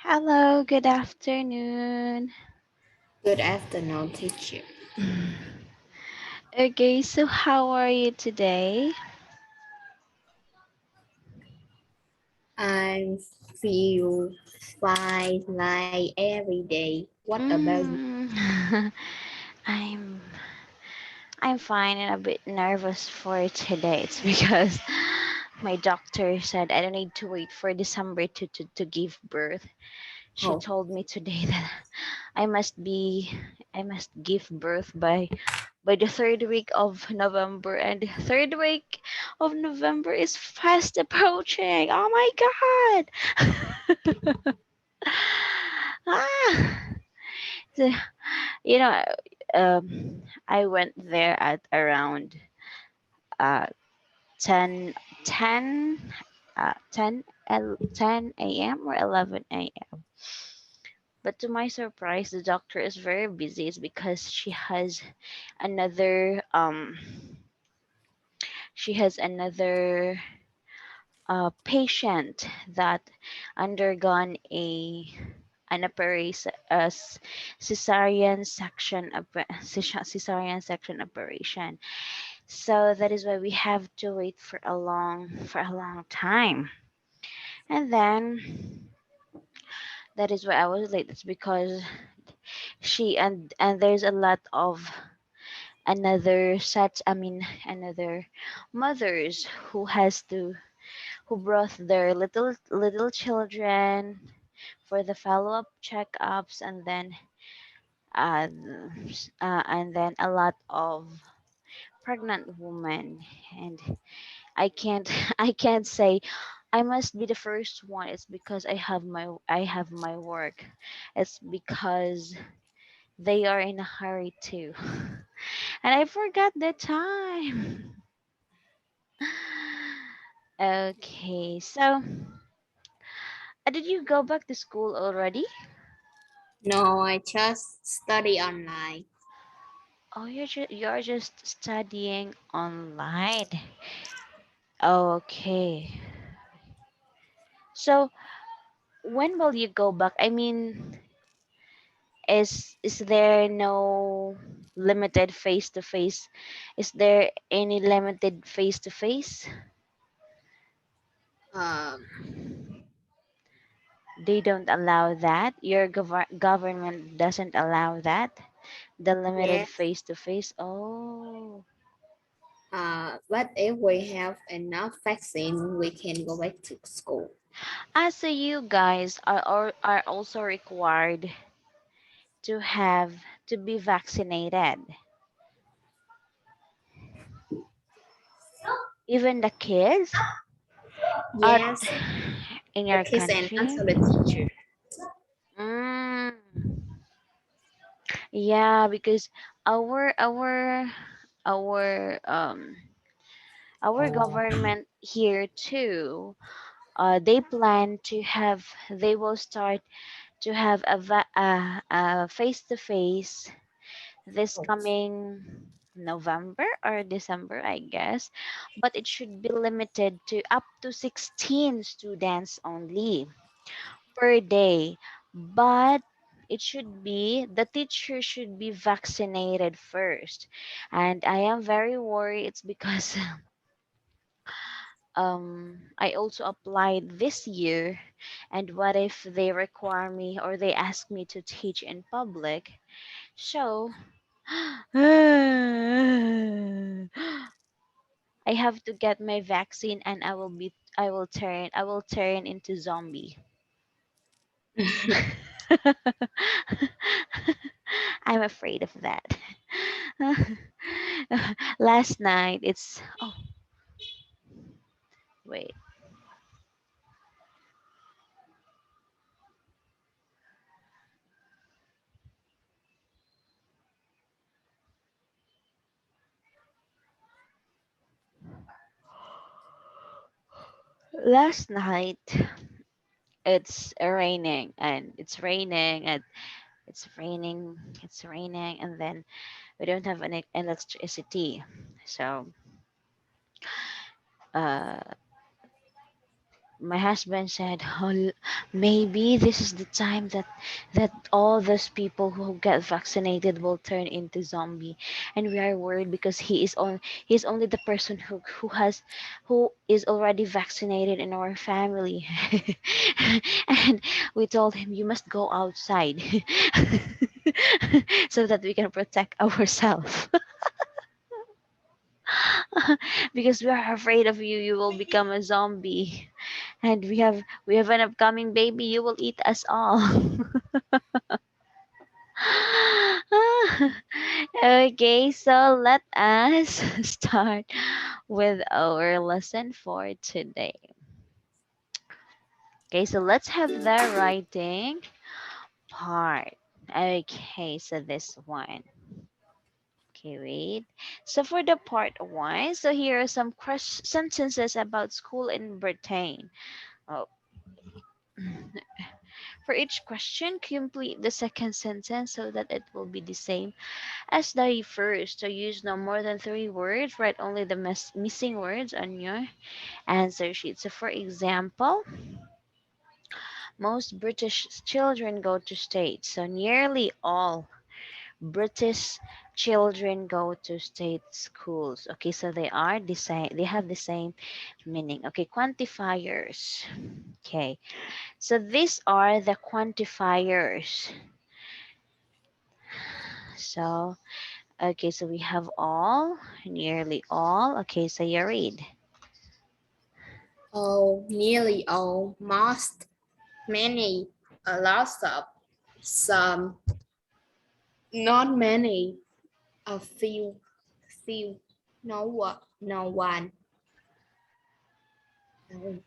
Hello, good afternoon. Good afternoon, teacher. Okay, so how are you today? I feel fine like every day. What about you? Mm, I'm I'm fine and a bit nervous for today. It's because my doctor said I don't need to wait for December to give birth. She Oh, told me today that I must be I must give birth by the third week of November, and the third week of November is fast approaching. Oh my god. ah, so, you know, I went there at around uh 10 10 10 a.m. or 11 a.m. But to my surprise, the doctor is very busy. It's because another um she has another patient that undergone an operation, cesarean section operation. So that is why we have to wait for a long time. And then that is why I was late. It's because and there's a lot of another mothers who brought their little children for the follow-up checkups, uh, and then a lot of pregnant women. And I can't I can't say I must be the first one. It's because I have my work. It's because they are in a hurry too. And I forgot the time. Okay, so did you go back to school already? no, I just study online. Oh, you're just studying online. Okay. So when will you go back? I mean, is there no limited face to face? Is there any limited face to face? Um, They don't allow that. Your government doesn't allow that. The limited yes. face to face. Oh. But if we have enough vaccine, we can go back to school. So you guys are also required to be vaccinated. Even the kids at Yes, in the your kids and country. also the teacher. Mm, yeah, because our our our um our government here too. They will start to have a face to face this Oh, coming November or December, I guess, but it should be limited to up to 16 students only per day. But the teacher should be vaccinated first. And I am very worried. It's because I also applied this year, and what if they require me or they ask me to teach in public? So I have to get my vaccine, and I will turn into zombie. I'm afraid of that. Last night it's oh wait. Last night it's raining, and then we don't have any electricity. So uh my husband said, oh, maybe this is the time that all those people who get vaccinated will turn into zombie, and we are worried because he's only the person who is already vaccinated in our family. And we told him, you must go outside so that we can protect ourselves. Because we are afraid of you, you will become a zombie, and we have an upcoming baby, you will eat us all. Okay, so let us start with our lesson for today. Okay, so let's have the writing part. Okay, so this one. Okay, wait. So for the part one, so here are some sentences about school in Britain. Oh, for each question, complete the second sentence so that it will be the same as the first. So use no more than three words. Write only the missing words on your answer sheet. So for example, most British children go to state. So nearly all British children go to state schools. Okay, so they are the same. They have the same meaning. Okay, quantifiers. Okay, so these are the quantifiers. So, okay, so we have all, nearly all. Okay, so you read. All, nearly all, most, many, a lot of, some, not many, a few, no one, no one. No.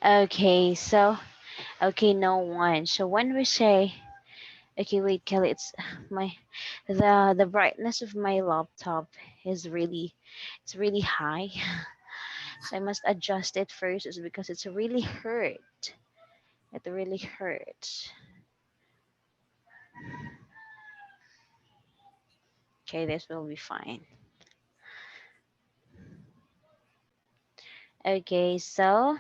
Okay, so, okay, no one. So when we say, okay, wait, Kelly, it's my, the brightness of my laptop is it's really high. So I must adjust it first, is because it's really hurt. It really hurts. Okay, this will be fine. Okay, so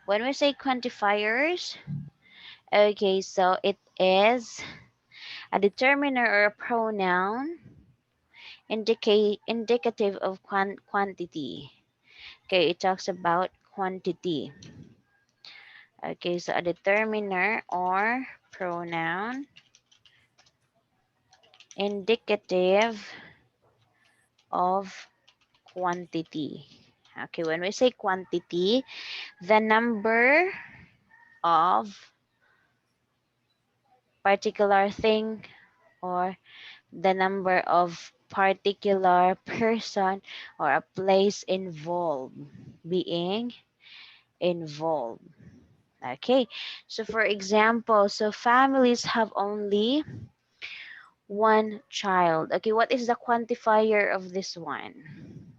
when we say quantifiers, okay, so it is a determiner or a pronoun indicative of quantity. Okay, it talks about quantity. Okay, so a determiner or pronoun indicative of quantity. Okay, when we say quantity, the number of particular thing, or the number of particular person or a place involved, being involved. Okay, so for example, so families have only one child. Okay, what is the quantifier of this one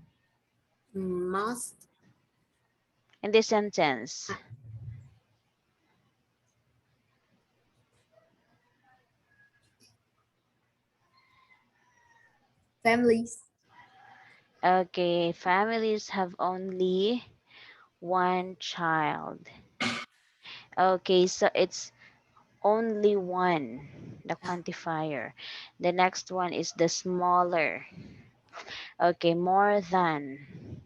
Most, in this sentence? families, Okay, families have only one child. Okay, so it's only one, the quantifier. The next one is the smaller. Okay, more than.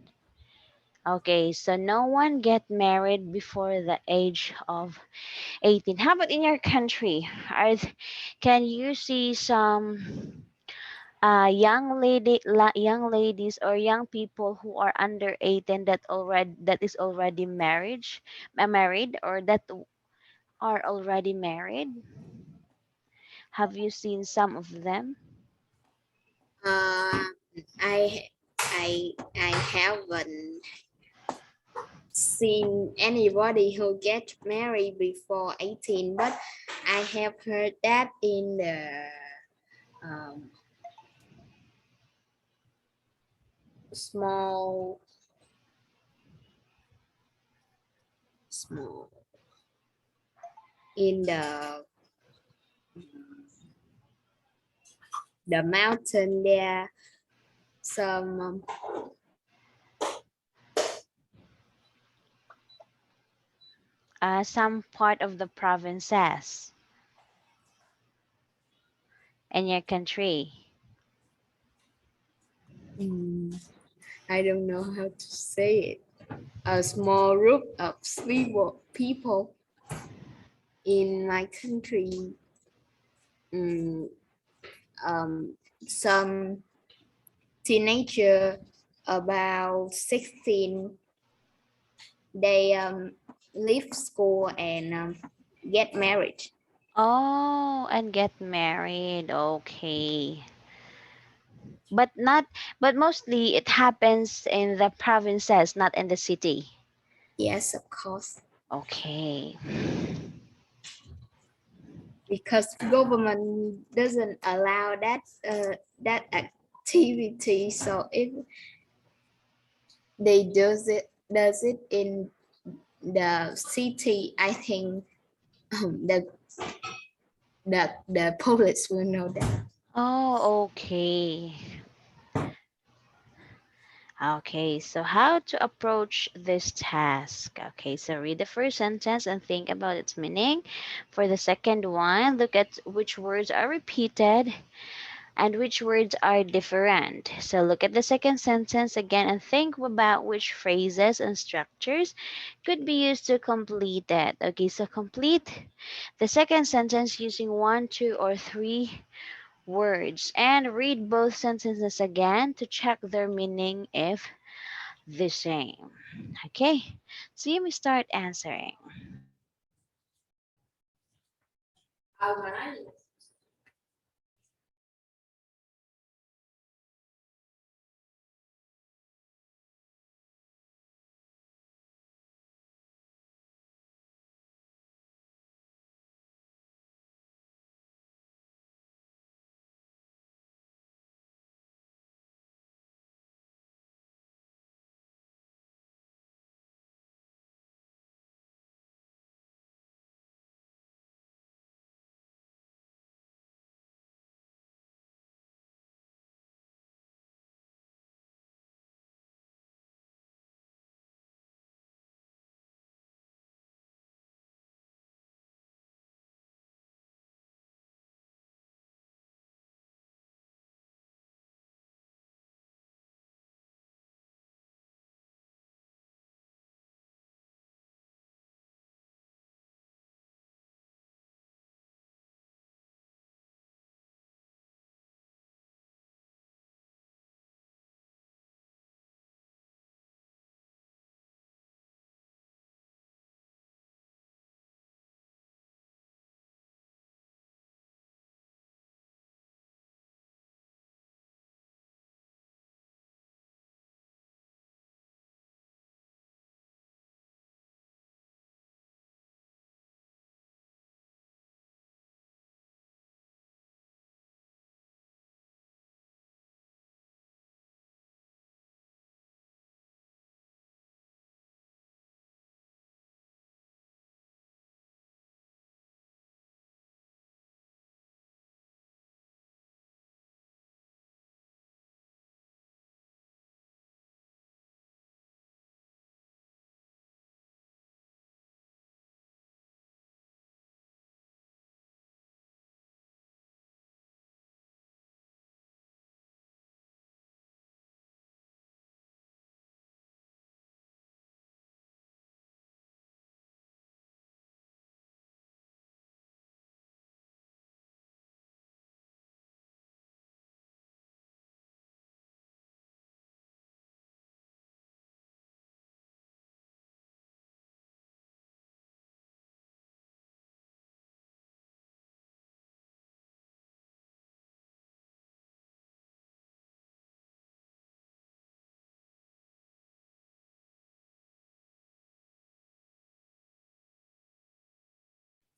Okay, so no one get married before the age of 18. How about in your country? Can you see some young ladies or young people who are under 18 that is already married, or that are already married? Have you seen some of them? uh, I haven't seen anybody who get married before 18, but I have heard that in the um, small small in the mountain there, some Some part of the provinces in your country. mm, I don't know how to say it. A small group of people in my country, mm, um, some teenager about 16, they leave school and get married. Oh, and get married. Okay. But not but mostly it happens in the provinces, not in the city. Yes, of course, Okay. because government doesn't allow that activity. So if they does it in the city, I think the police will know that. Oh, okay. Okay, so how to approach this task? Okay, so read the first sentence and think about its meaning. For the second one, look at which words are repeated and which words are different. So look at the second sentence again and think about which phrases and structures could be used to complete it. Okay, so complete the second sentence using one, two, or three words and read both sentences again to check their meaning if the same. Okay, so you may start answering.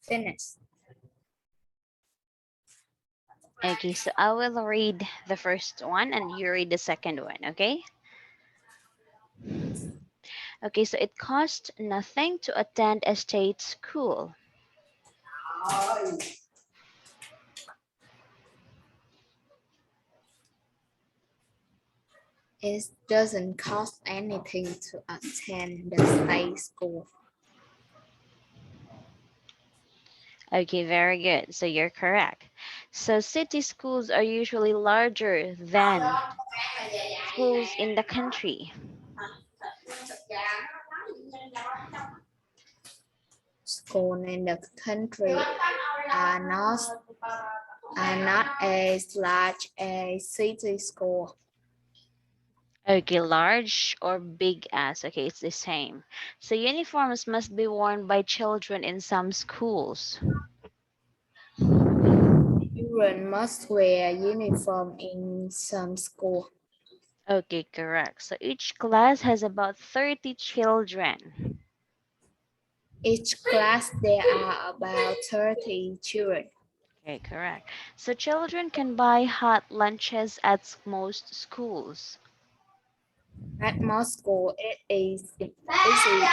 Finish. Okay, so I will read the first one and you read the second one, okay? Okay, so it costs nothing to attend a state school. It doesn't cost anything to attend the state school. Okay, very good. So you're correct. So city schools are usually larger than schools in the country. Schools in the country are not as large as city school. Okay, large or big as. Okay, it's the same. So uniforms must be worn by children in some schools. Children must wear uniform in some school. Okay, correct. So each class has about 30 children. Each class there are about 30 children. Okay, correct. So children can buy hot lunches at most schools. At most schools, it is easy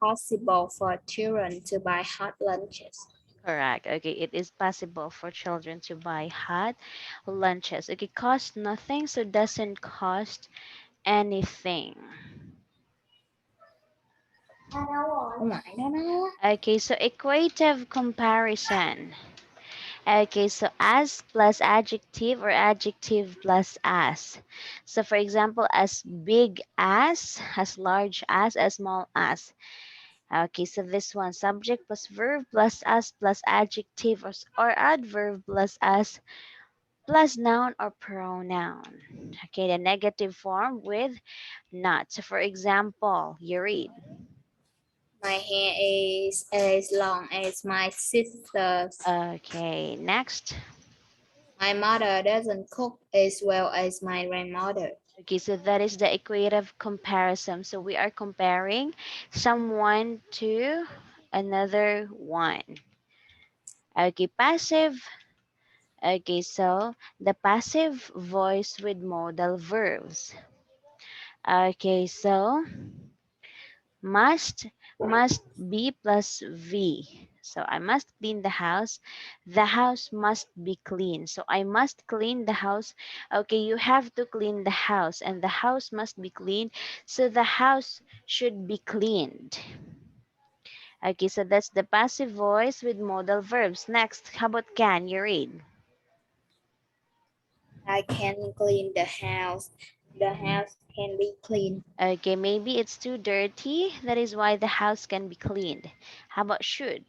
possible for children to buy hot lunches. Correct. Okay, it is possible for children to buy hot lunches. Okay, cost nothing, so doesn't cost anything. Ngoài đó đó. Okay, so equative comparison. Okay, so as plus adjective or adjective plus as. So for example, as big as large as small as. Okay, so this one, subject plus verb plus as plus adjective or adverb plus as plus noun or pronoun. Okay, the negative form with not. So for example, you read. My hair is as long as my sister's. Okay, next. My mother doesn't cook as well as my grandmother. Okay, so that is the equative comparison. So we are comparing someone to another one. Okay, passive. Okay, so the passive voice with modal verbs. Okay, so must must be plus V. So I must clean the house. The house must be clean. So I must clean the house. Okay, you have to clean the house and the house must be clean. So the house should be cleaned. Okay, so that's the passive voice with modal verbs. Next, how about can you read? I can clean the house. The house can be clean. Okay, maybe it's too dirty. That is why the house can be cleaned. How about should?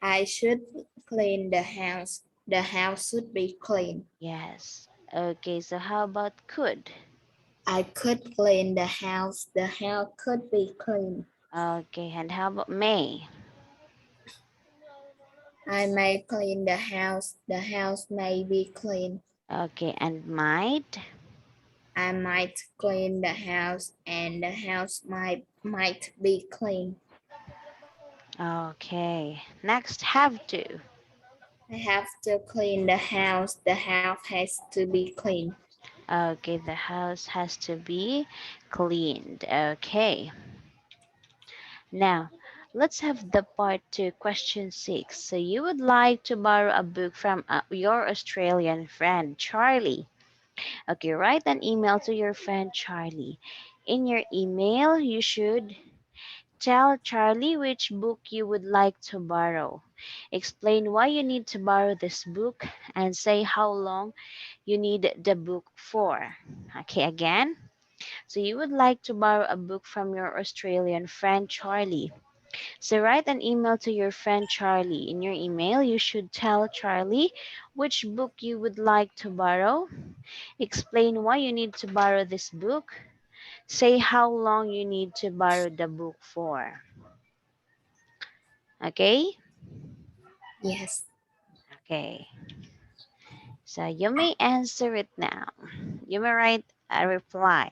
I should clean the house. The house should be clean. Yes. Okay, so how about could? I could clean the house. The house could be clean. Okay, and how about may? I may clean the house. The house may be clean. Okay, and might? I might clean the house and the house might be clean. Okay, next, have to. I have to clean the house. The house has to be clean. Okay, the house has to be cleaned. Okay, now let's have the part two, question six. So you would like to borrow a book from your Australian friend, Charlie. Okay, write an email to your friend, Charlie. In your email, you should tell Charlie which book you would like to borrow. Explain why you need to borrow this book and say how long you need the book for. Okay, again. So you would like to borrow a book from your Australian friend Charlie. So write an email to your friend Charlie. In your email, you should tell Charlie which book you would like to borrow. Explain why you need to borrow this book. Say how long you need to borrow the book for. Okay? Yes, Okay. So you may answer it now. You may write a reply.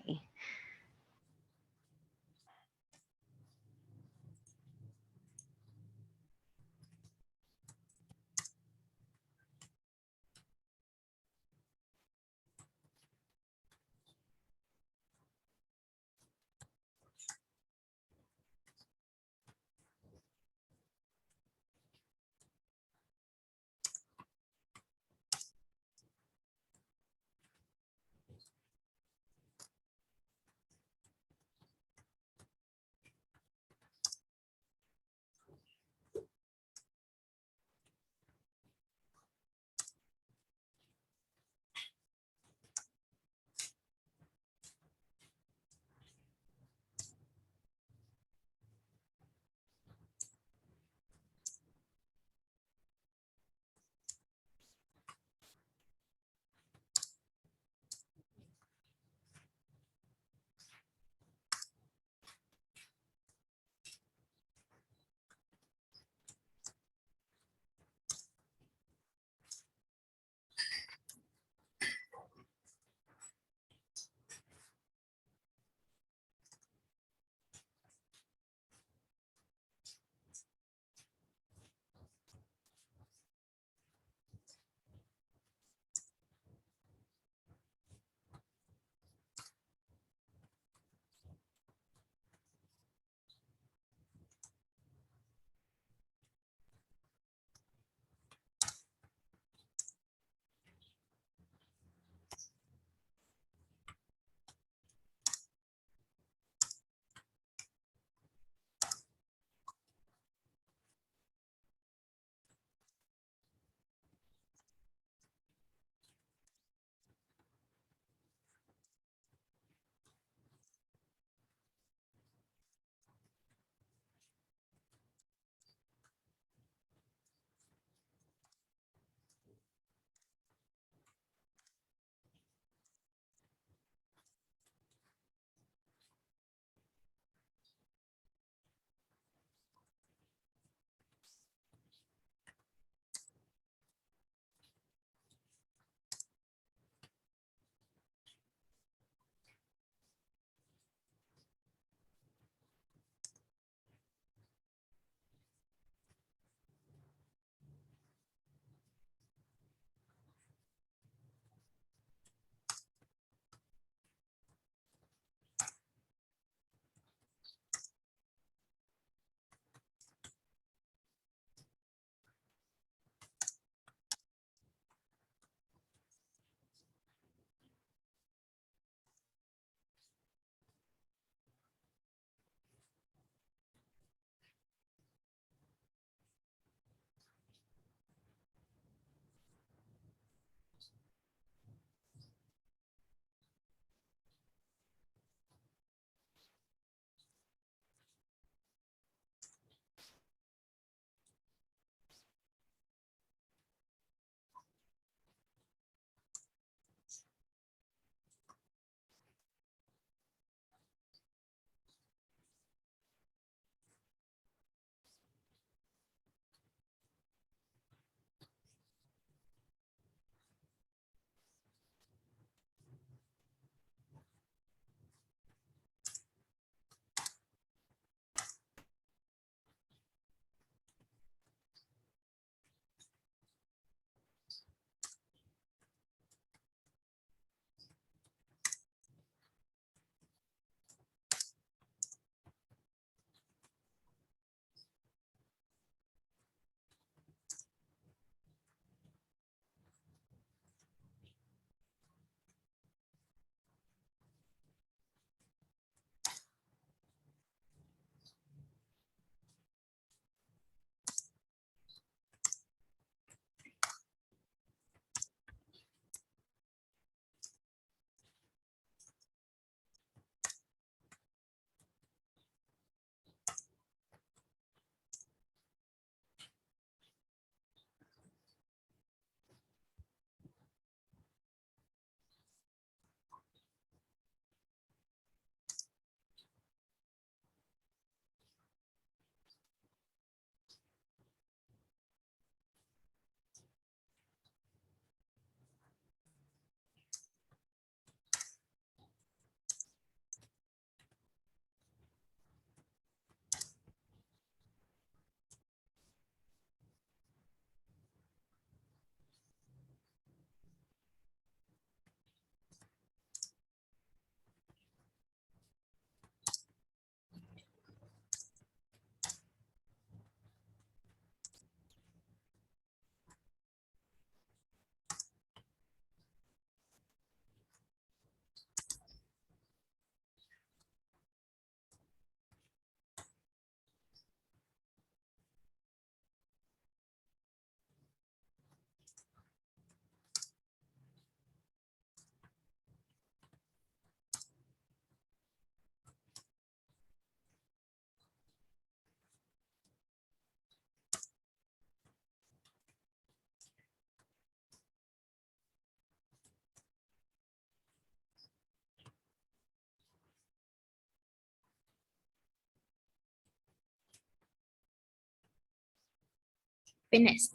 Finish.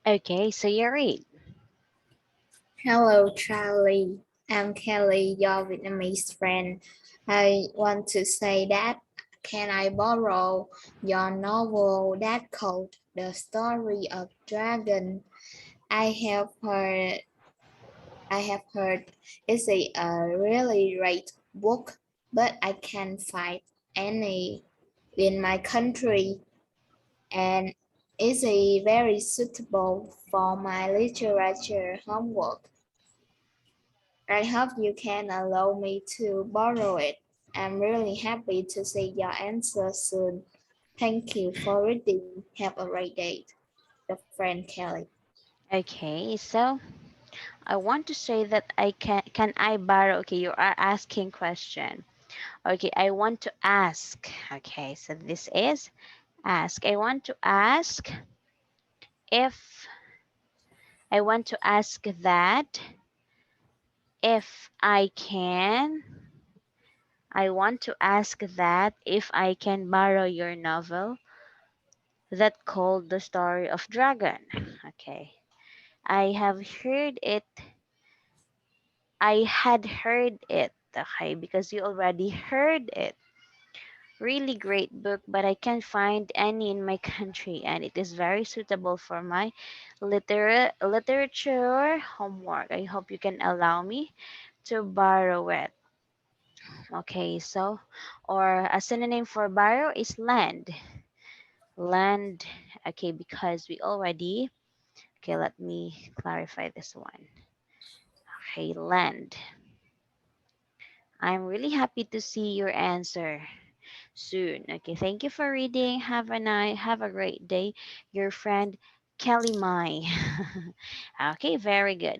Okay, so you read. Hello, Charlie. I'm Kelly, your Vietnamese friend. I want to say that can I borrow your novel that called The Story of Dragon? I have heard I have heard it's a really great book, but I can't find any in my country, and it's a very suitable for my literature homework. I hope you can allow me to borrow it. I'm really happy to see your answer soon. Thank you for reading. Have a great day. Your friend Kelly. Okay, so I want to say that can I borrow? Okay, you are asking question. Okay, I want to ask. Okay, so this is ask. If I want to ask that if I want to ask that if I can borrow your novel that called The Story of Dragon. Okay. I have heard it. I had heard it. Okay, because you already heard it. Really great book, but I can't find any in my country, and it is very suitable for my literature homework. I hope you can allow me to borrow it. Okay, so or a synonym for borrow is land. Land. Okay, because we already. Okay, let me clarify this one. Okay, land. I'm really happy to see your answer soon. Okay, thank you for reading. Have a great day. Your friend Kelly Mai. Okay, very good.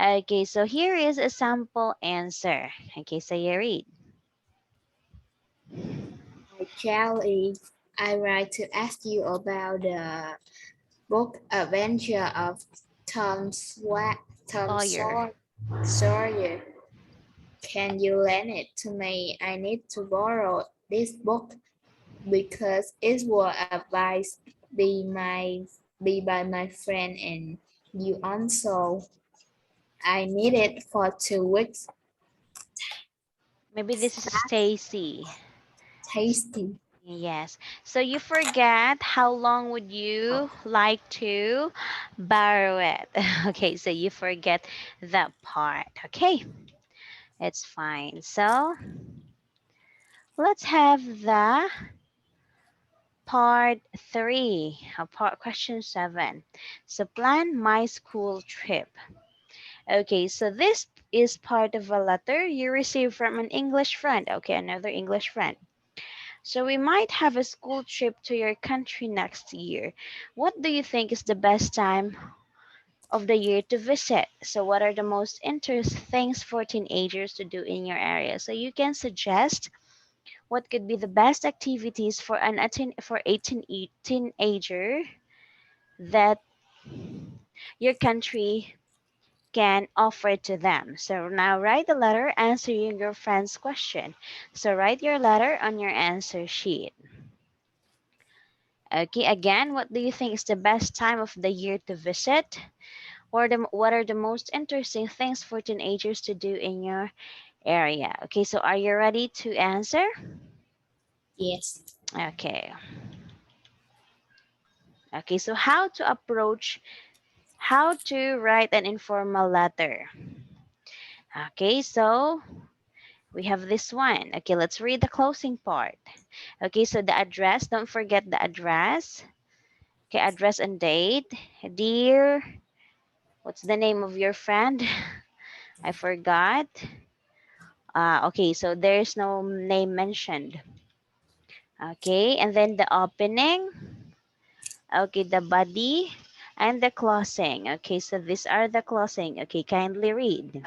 Okay, so here is a sample answer. Okay, so you read. Hi Kelly. I write to ask you about the book Adventure of Tom Sawyer. Sawyer. Can you lend it to me? I need to borrow this book because it was advised be by my friend and you also. I need it for 2 weeks. Maybe this is Stacy. Tasty. Yes. So you forget how long would you like to borrow it? Okay, so you forget that part. Okay, it's fine. So let's have the part three, part question 7. So plan my school trip. Okay, so this is part of a letter you received from an English friend. Okay, another English friend. So we might have a school trip to your country next year. What do you think is the best time of the year to visit? So what are the most interesting things for teenagers to do in your area? So you can suggest what could be the best activities for an for a teenager that your country can offer to them. So now write a letter answering your friend's question. So write your letter on your answer sheet. Okay, again, what do you think is the best time of the year to visit? What are the most interesting things for teenagers to do in your area? Okay, so are you ready to answer? Yes. Okay. Okay, so how to write an informal letter. Okay, so we have this one. Okay, let's read the closing part. Okay, so the address, don't forget the address. Okay, address and date. Dear, what's the name of your friend? I forgot. Okay, so there's no name mentioned. Okay, and then the opening. Okay, the body and the closing. Okay, so these are the closing. Okay, kindly read.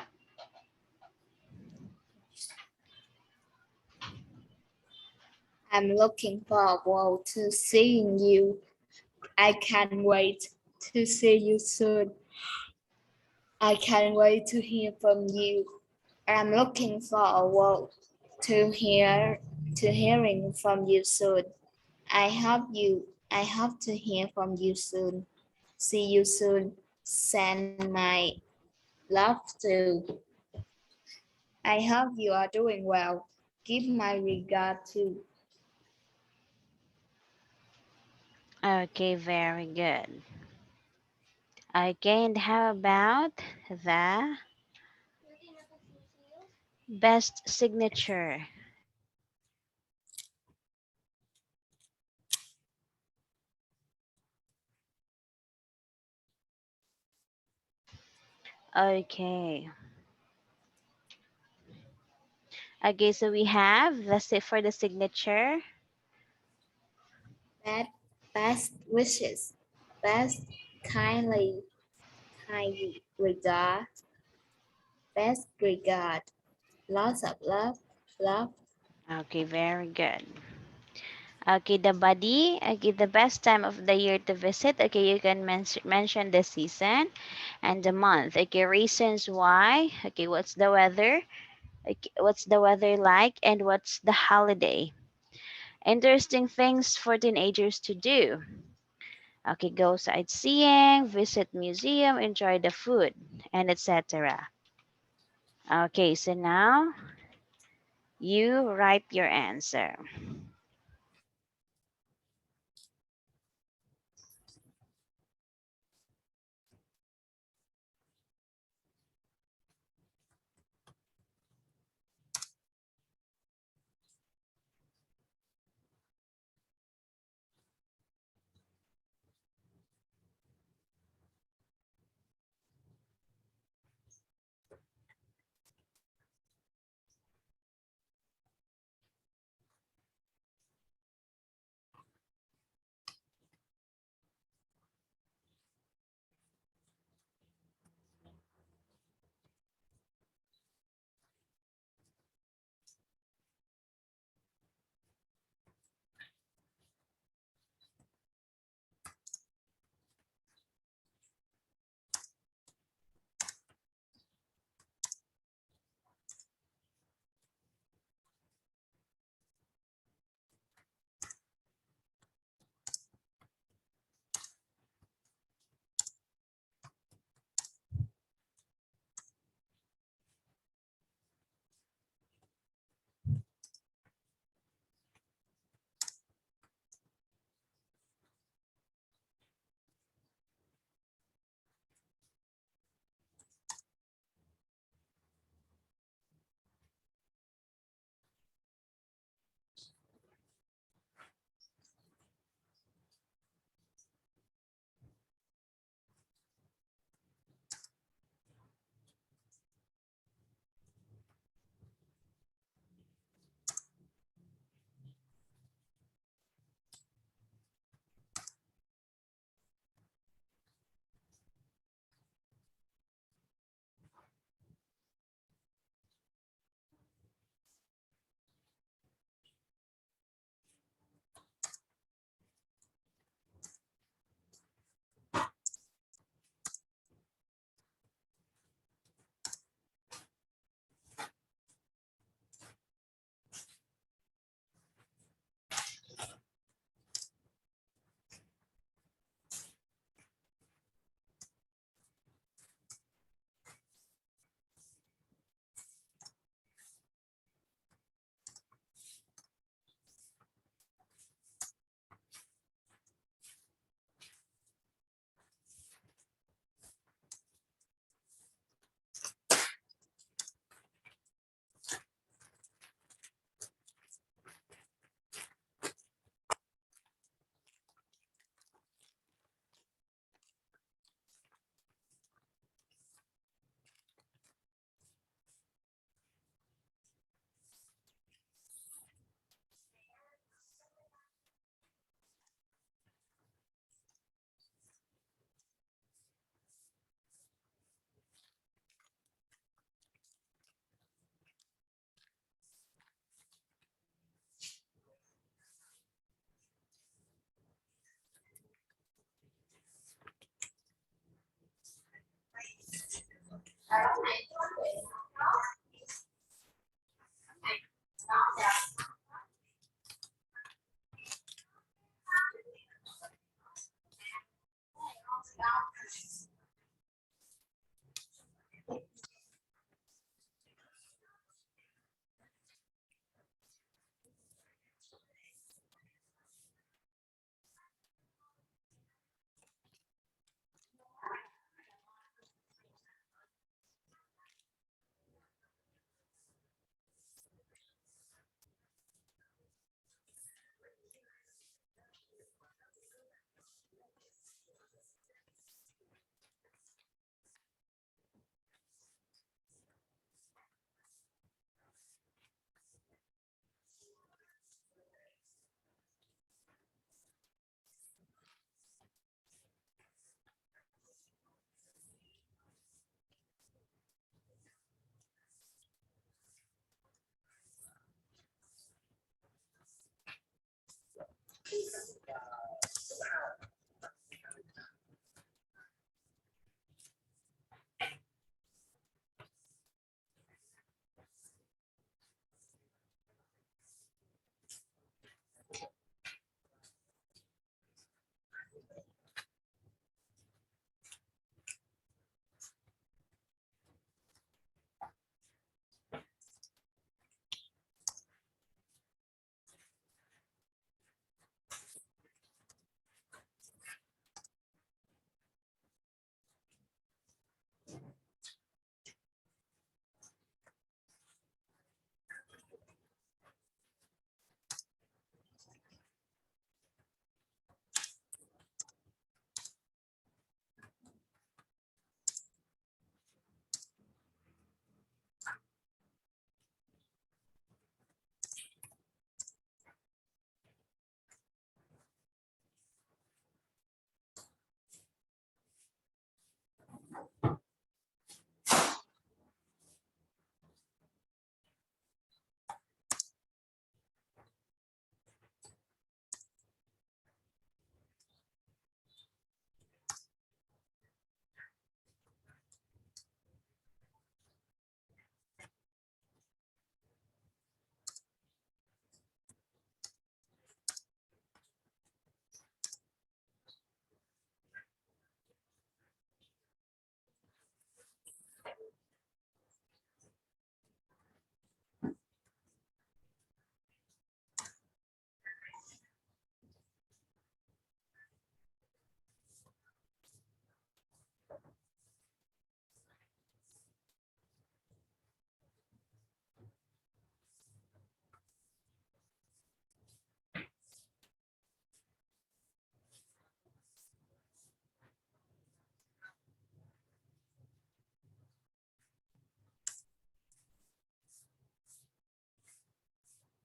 I'm looking forward to seeing you. I can't wait to see you soon. I can't wait to hear from you. I'm looking forward to hear to hearing from you soon. I hope to hear from you soon. See you soon. Send my love to. I hope you are doing well. Give my regard to. Okay, very good. Okay, and how about the best signature? Okay. Okay, so we have for the signature. Best, best wishes. Best kindly, kind regard. Best regard. Lots of love. Love. Okay, very good. Okay, the body. Okay, the best time of the year to visit. Okay, you can mention the season and the month. Okay, reasons why. Okay, what's the weather? Okay, what's the weather like and what's the holiday? Interesting things for teenagers to do. Okay, go sightseeing, visit museum, enjoy the food, and etc. Okay, so now you write your answer.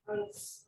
Finish.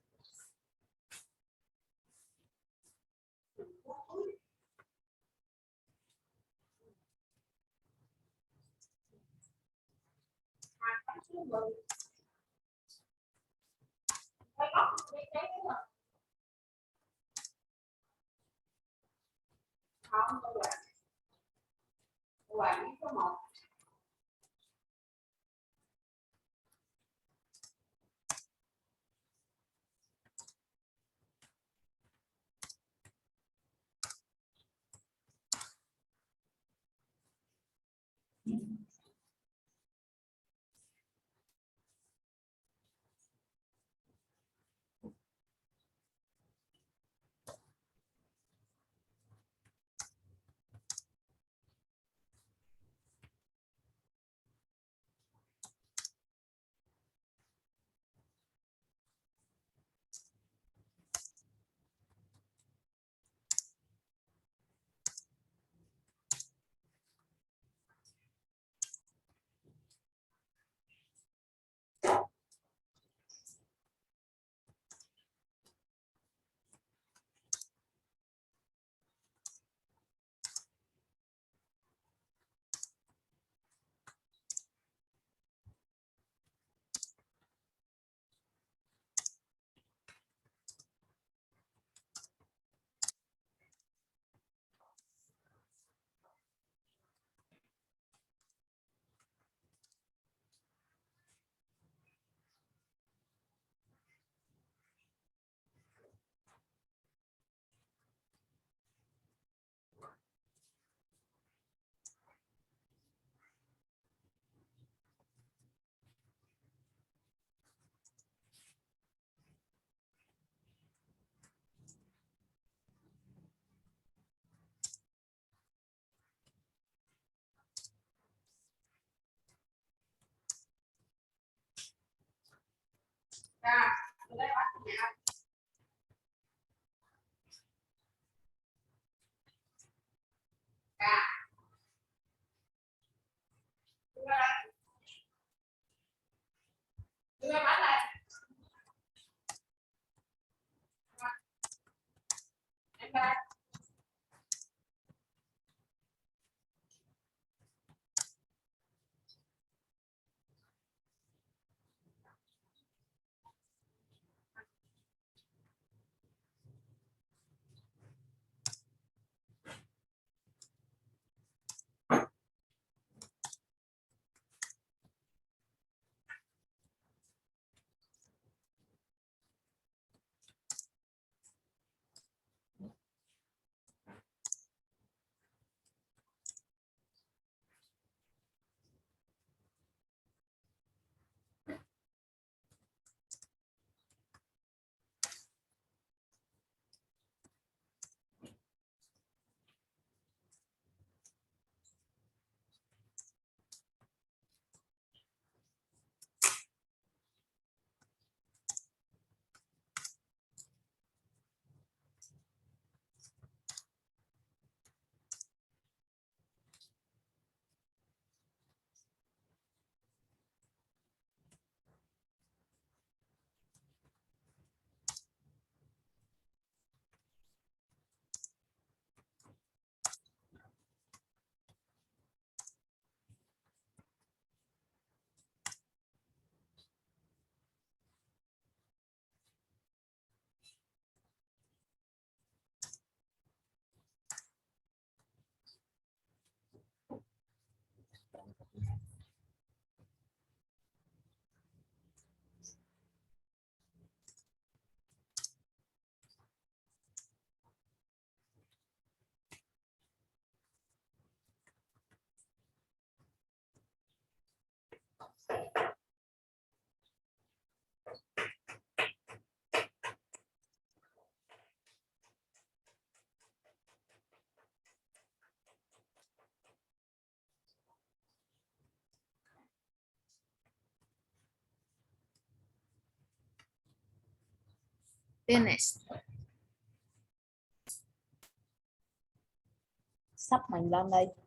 Sắp mình lên đi.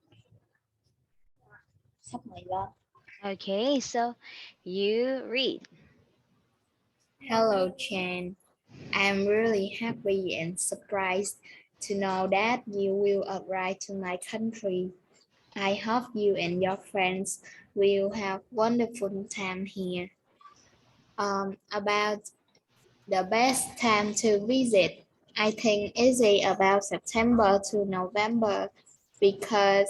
Sắp mày lên. Okay, so you read. Hello, Chan. I'm really happy and surprised to know that you will arrive to my country. I hope you and your friends will have wonderful time here. About the best time to visit, I think is about September to November because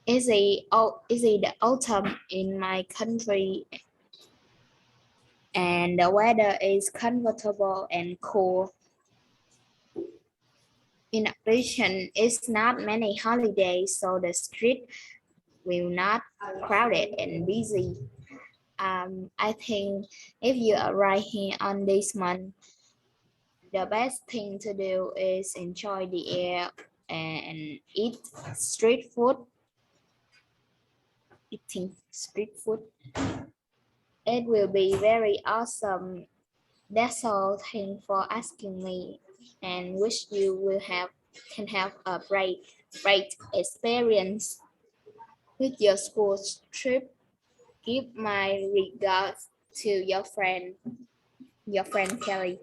is the autumn in my country and the weather is comfortable and cool. In addition, it's not many holidays, so the street will not crowded and busy. I think if you arrive here on this month, the best thing to do is enjoy the air and street food, eating street food. It will be very awesome. That's all. Thanks for asking me, and wish you will have can have a great experience with your school trip. Give my regards to your friend Kelly.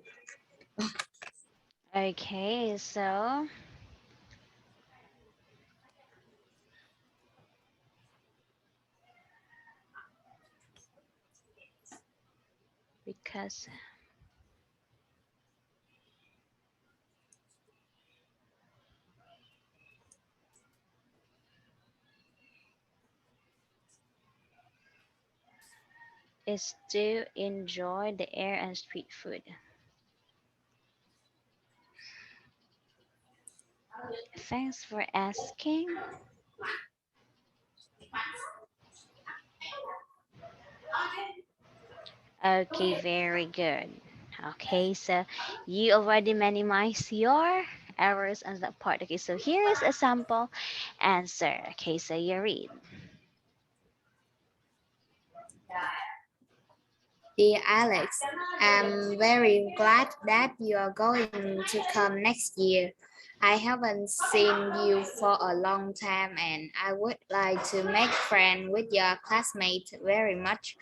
Okay, so because is to enjoy the air and street food. Thanks for asking. Okay, very good. Okay, so you already minimize your errors on that part. Okay, so here is a sample answer. Okay, so you read. Dear Alex, I'm very glad that you are going to come next year. I haven't seen you for a long time and I would like to make friends with your classmates very much.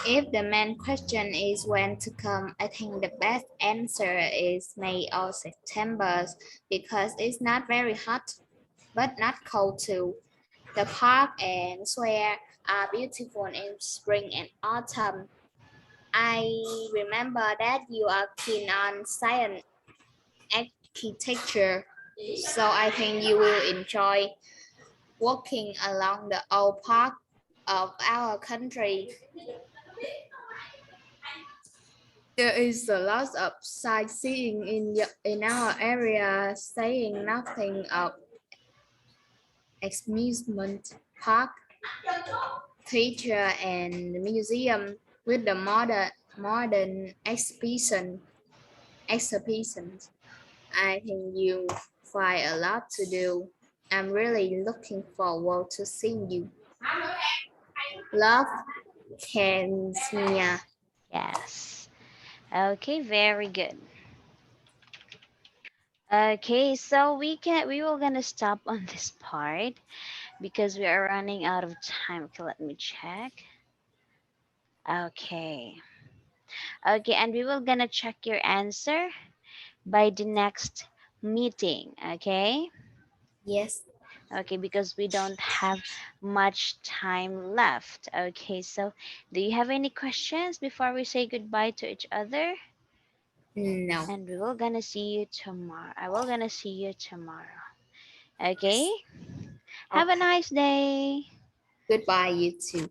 If the main question is when to come, I think the best answer is May or September because it's not very hot but not cold too. The park and square are beautiful in spring and autumn. I remember that you are keen on science architecture, so I think you will enjoy walking along the old park of our country. There is a lot of sightseeing in our area, saying nothing of amusement park, theater, and museum with the modern exhibitions. I think you find a lot to do. I'm really looking forward to seeing you. Love, Kenya. Yes. Okay, very good. Okay, so we will gonna stop on this part because we are running out of time. Okay, let me check. Okay. Okay, and we will gonna check your answer by the next meeting. Okay. Yes. Okay, because we don't have much time left. Okay, so do you have any questions before we say goodbye to each other? No. And we will gonna see you tomorrow. I will gonna see you tomorrow. Okay? Yes. Have a Okay. nice day. Goodbye, you too.